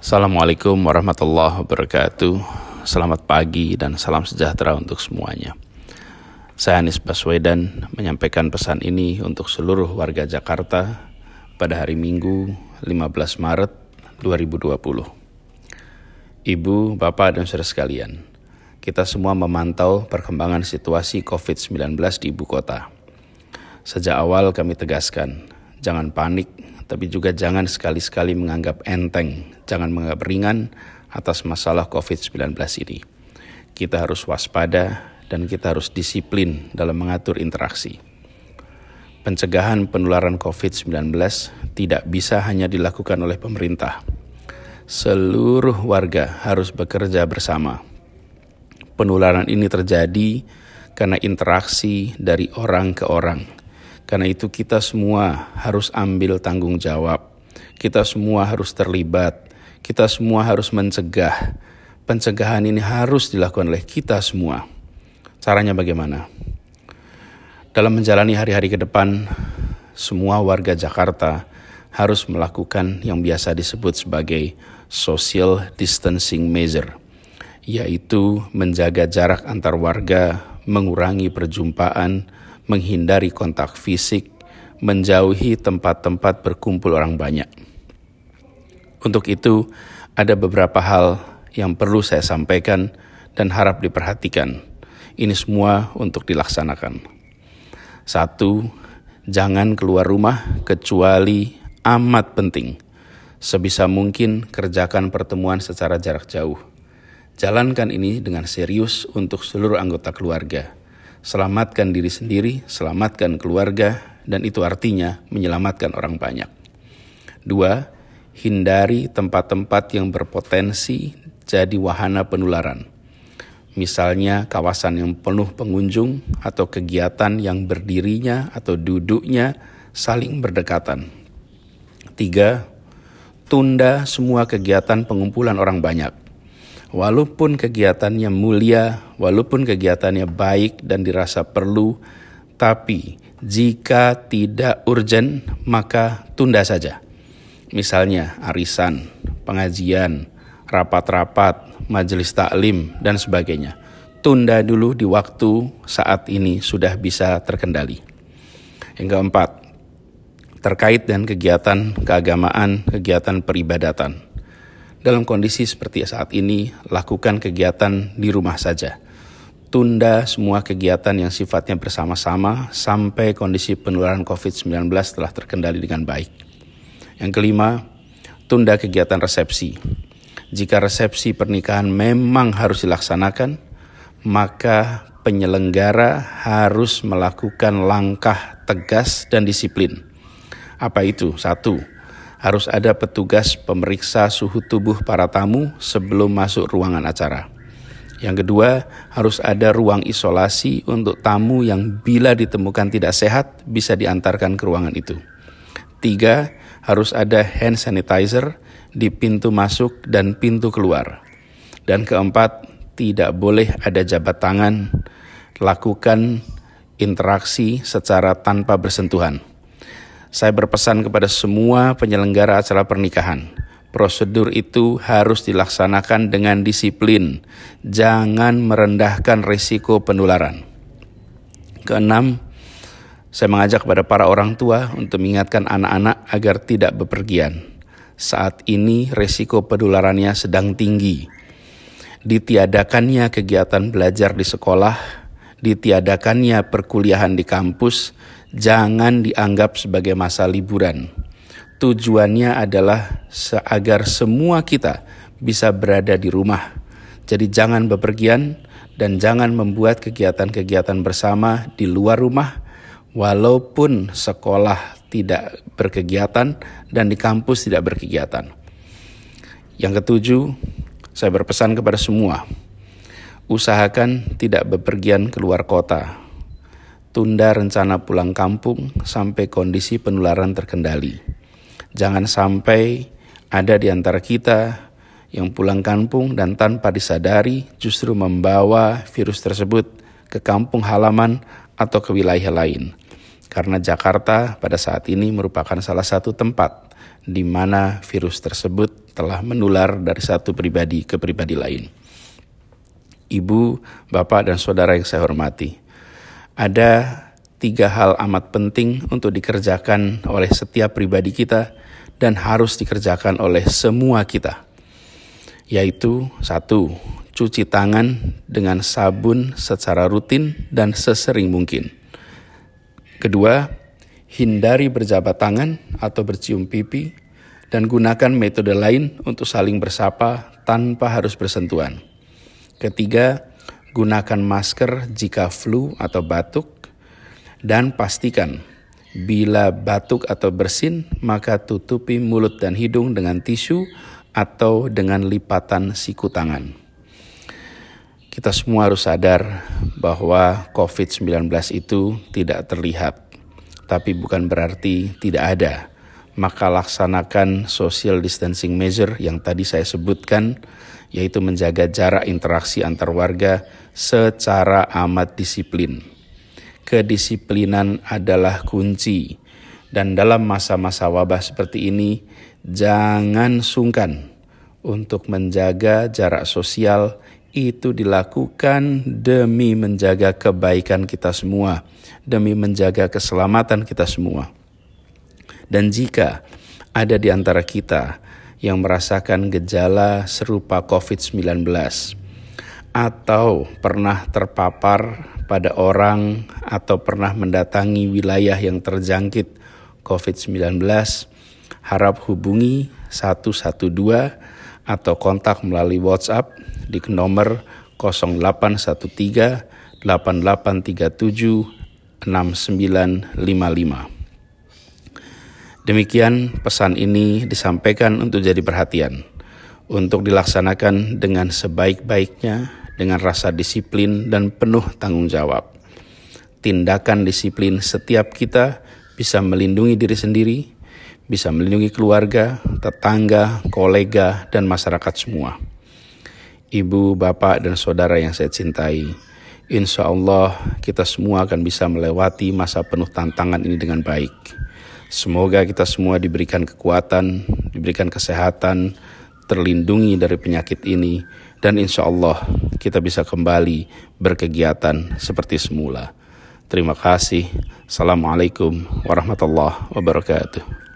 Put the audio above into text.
Assalamualaikum warahmatullahi wabarakatuh. Selamat pagi dan salam sejahtera untuk semuanya. Saya Anies Baswedan menyampaikan pesan ini untuk seluruh warga Jakarta pada hari Minggu 15 Maret 2020. Ibu, Bapak, dan saudara sekalian, kita semua memantau perkembangan situasi COVID-19 di ibu kota. Sejak awal kami tegaskan, jangan panik, tapi juga jangan sekali-sekali menganggap enteng, jangan menganggap ringan atas masalah COVID-19 ini. Kita harus waspada dan kita harus disiplin dalam mengatur interaksi. Pencegahan penularan COVID-19 tidak bisa hanya dilakukan oleh pemerintah. Seluruh warga harus bekerja bersama. Penularan ini terjadi karena interaksi dari orang ke orang. Karena itu kita semua harus ambil tanggung jawab. Kita semua harus terlibat. Kita semua harus mencegah. Pencegahan ini harus dilakukan oleh kita semua. Caranya bagaimana? Dalam menjalani hari-hari ke depan, semua warga Jakarta harus melakukan yang biasa disebut sebagai social distancing measure, yaitu menjaga jarak antar warga, mengurangi perjumpaan, menghindari kontak fisik, menjauhi tempat-tempat berkumpul orang banyak. Untuk itu, ada beberapa hal yang perlu saya sampaikan dan harap diperhatikan. Ini semua untuk dilaksanakan. 1. Jangan keluar rumah kecuali amat penting. Sebisa mungkin kerjakan pertemuan secara jarak jauh. Jalankan ini dengan serius untuk seluruh anggota keluarga. Selamatkan diri sendiri, selamatkan keluarga, dan itu artinya menyelamatkan orang banyak. 2. Hindari tempat-tempat yang berpotensi jadi wahana penularan. Misalnya kawasan yang penuh pengunjung atau kegiatan yang berdirinya atau duduknya saling berdekatan. 3. Tunda semua kegiatan pengumpulan orang banyak. Walaupun kegiatannya mulia, walaupun kegiatannya baik dan dirasa perlu, tapi jika tidak urgent, maka tunda saja. Misalnya arisan, pengajian, rapat-rapat, majelis taklim, dan sebagainya. Tunda dulu di waktu saat ini sudah bisa terkendali. Yang keempat, terkait dengan kegiatan keagamaan, kegiatan peribadatan. Dalam kondisi seperti saat ini, lakukan kegiatan di rumah saja. Tunda semua kegiatan yang sifatnya bersama-sama sampai kondisi penularan COVID-19 telah terkendali dengan baik. Yang kelima, tunda kegiatan resepsi. Jika resepsi pernikahan memang harus dilaksanakan, maka penyelenggara harus melakukan langkah tegas dan disiplin. Apa itu? 1. Harus ada petugas pemeriksa suhu tubuh para tamu sebelum masuk ruangan acara. Yang kedua, harus ada ruang isolasi untuk tamu yang bila ditemukan tidak sehat bisa diantarkan ke ruangan itu. 3, harus ada hand sanitizer di pintu masuk dan pintu keluar. Dan keempat, tidak boleh ada jabat tangan, lakukan interaksi secara tanpa bersentuhan. Saya berpesan kepada semua penyelenggara acara pernikahan. Prosedur itu harus dilaksanakan dengan disiplin. Jangan merendahkan risiko penularan. Keenam, saya mengajak kepada para orang tua untuk mengingatkan anak-anak agar tidak bepergian. Saat ini risiko penularannya sedang tinggi. Ditiadakannya kegiatan belajar di sekolah, ditiadakannya perkuliahan di kampus, jangan dianggap sebagai masa liburan. Tujuannya adalah agar semua kita bisa berada di rumah. Jadi jangan bepergian dan jangan membuat kegiatan-kegiatan bersama di luar rumah, walaupun sekolah tidak berkegiatan dan di kampus tidak berkegiatan. Yang ketujuh, saya berpesan kepada semua, usahakan tidak bepergian keluar kota. Tunda rencana pulang kampung sampai kondisi penularan terkendali. Jangan sampai ada di antara kita yang pulang kampung dan tanpa disadari justru membawa virus tersebut ke kampung halaman atau ke wilayah lain. Karena Jakarta pada saat ini merupakan salah satu tempat di mana virus tersebut telah menular dari satu pribadi ke pribadi lain. Ibu, bapak, dan saudara yang saya hormati, ada 3 hal amat penting untuk dikerjakan oleh setiap pribadi kita dan harus dikerjakan oleh semua kita, yaitu 1. Cuci tangan dengan sabun secara rutin dan sesering mungkin. 2. Hindari berjabat tangan atau bercium pipi dan gunakan metode lain untuk saling bersapa tanpa harus bersentuhan. 3. Gunakan masker jika flu atau batuk dan pastikan bila batuk atau bersin maka tutupi mulut dan hidung dengan tisu atau dengan lipatan siku tangan. Kita semua harus sadar bahwa COVID-19 itu tidak terlihat, tapi bukan berarti tidak ada. Maka laksanakan social distancing measure yang tadi saya sebutkan, yaitu menjaga jarak interaksi antar warga secara amat disiplin. Kedisiplinan adalah kunci, dan dalam masa-masa wabah seperti ini, jangan sungkan untuk menjaga jarak sosial. Itu dilakukan demi menjaga kebaikan kita semua, demi menjaga keselamatan kita semua. Dan jika ada di antara kita yang merasakan gejala serupa COVID-19 atau pernah terpapar pada orang atau pernah mendatangi wilayah yang terjangkit COVID-19, harap hubungi 112 atau kontak melalui WhatsApp di nomor 0813 8837 6955. Demikian pesan ini disampaikan untuk jadi perhatian, untuk dilaksanakan dengan sebaik-baiknya, dengan rasa disiplin dan penuh tanggung jawab. Tindakan disiplin setiap kita bisa melindungi diri sendiri, bisa melindungi keluarga, tetangga, kolega, dan masyarakat semua. Ibu, bapak, dan saudara yang saya cintai, insya Allah kita semua akan bisa melewati masa penuh tantangan ini dengan baik. Semoga kita semua diberikan kekuatan, diberikan kesehatan, terlindungi dari penyakit ini, dan insya Allah kita bisa kembali berkegiatan seperti semula. Terima kasih. Assalamualaikum warahmatullahi wabarakatuh.